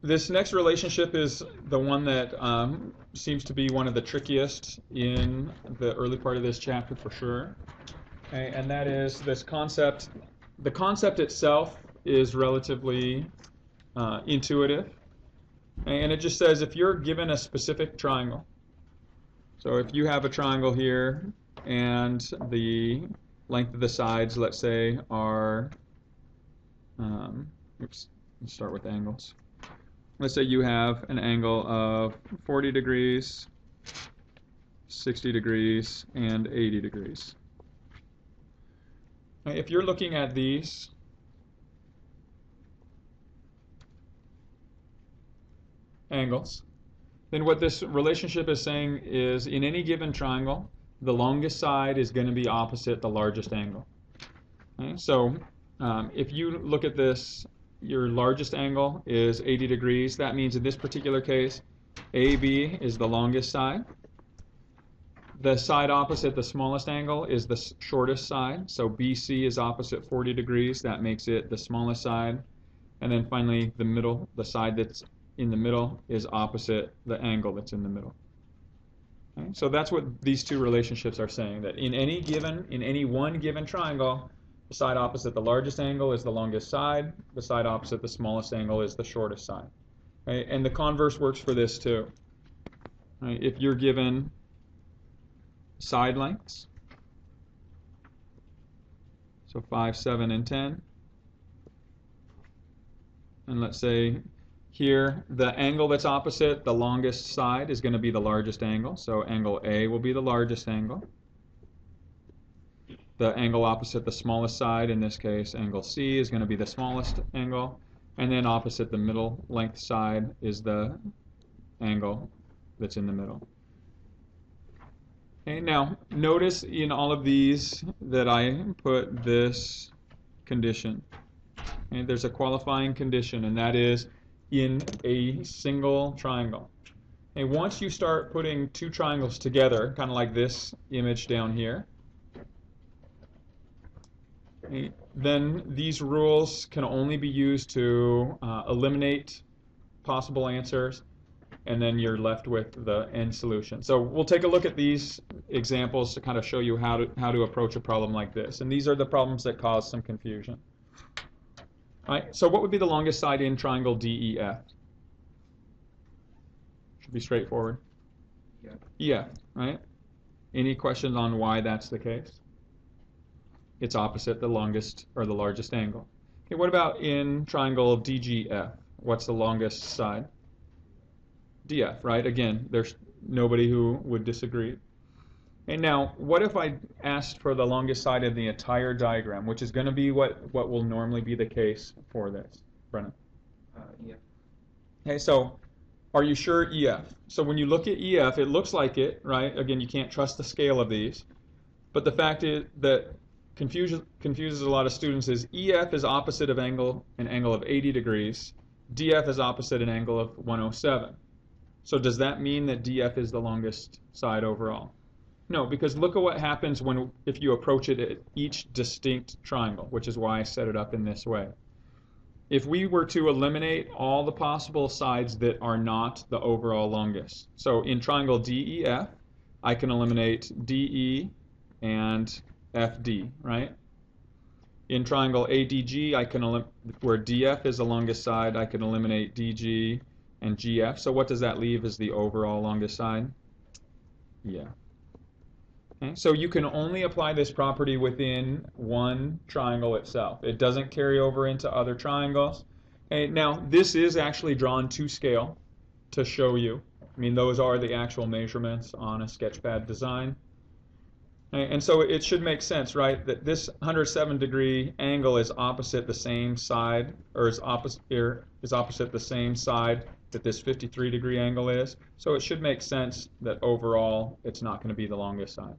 This next relationship is the one that seems to be one of the trickiest in the early part of this chapter for sure. Okay, and that is this concept. The concept itself is relatively intuitive. Okay, and it just says if you're given a specific triangle, so if you have a triangle here and the length of the sides, let's say, are, let's start with angles. Let's say you have an angle of 40 degrees, 60 degrees, and 80 degrees. If you're looking at these, angles, then what this relationship is saying is in any given triangle, the longest side is going to be opposite the largest angle. Okay? So if you look at this, your largest angle is 80 degrees. That means in this particular case, AB is the longest side. The side opposite the smallest angle is the shortest side. So BC is opposite 40 degrees. That makes it the smallest side. And then finally, the middle, the side that's in the middle, is opposite the angle that's in the middle. Okay? So that's what these two relationships are saying, that in any one given triangle, the side opposite the largest angle is the longest side. The side opposite the smallest angle is the shortest side. Okay? And the converse works for this too. Right? If you're given side lengths, so 5, 7, and 10, and let's say here the angle that's opposite the longest side is going to be the largest angle, so angle A will be the largest angle. The angle opposite the smallest side, in this case angle C, is going to be the smallest angle, and then opposite the middle length side is the angle that's in the middle. Okay, now notice in all of these that I put this condition. Okay, there's a qualifying condition, and that is in a single triangle. Okay, once you start putting two triangles together, kind of like this image down here, okay, then these rules can only be used to eliminate possible answers, and then you're left with the end solution. So we'll take a look at these examples to kind of show you how to approach a problem like this. And these are the problems that cause some confusion. All right, so what would be the longest side in triangle DEF? Should be straightforward. Yeah. EF, right? Any questions on why that's the case? It's opposite the longest or the largest angle. Okay, what about in triangle DGF? What's the longest side? DF, right? Again, there's nobody who would disagree. And now, what if I asked for the longest side in the entire diagram, which is going to be what will normally be the case for this, Brennan? Yeah. Okay, so are you sure EF? So when you look at EF, it looks like it, right? Again, you can't trust the scale of these. But the fact is that confuses a lot of students is EF is opposite of an angle of 80 degrees. DF is opposite an angle of 107. So does that mean that DF is the longest side overall? No, because look at what happens if you approach it at each distinct triangle, which is why I set it up in this way. If we were to eliminate all the possible sides that are not the overall longest, so in triangle DEF, I can eliminate DE and FD, right? In triangle ADG, where DF is the longest side, I can eliminate DG and GF. So what does that leave as the overall longest side? Yeah. Okay, so you can only apply this property within one triangle itself. It doesn't carry over into other triangles. Okay, now, this is actually drawn to scale to show you. I mean, those are the actual measurements on a Sketchpad design. Okay, and so it should make sense, right, that this 107-degree angle is opposite the same side, or is opposite the same side that this 53-degree angle is. So it should make sense that overall it's not going to be the longest side.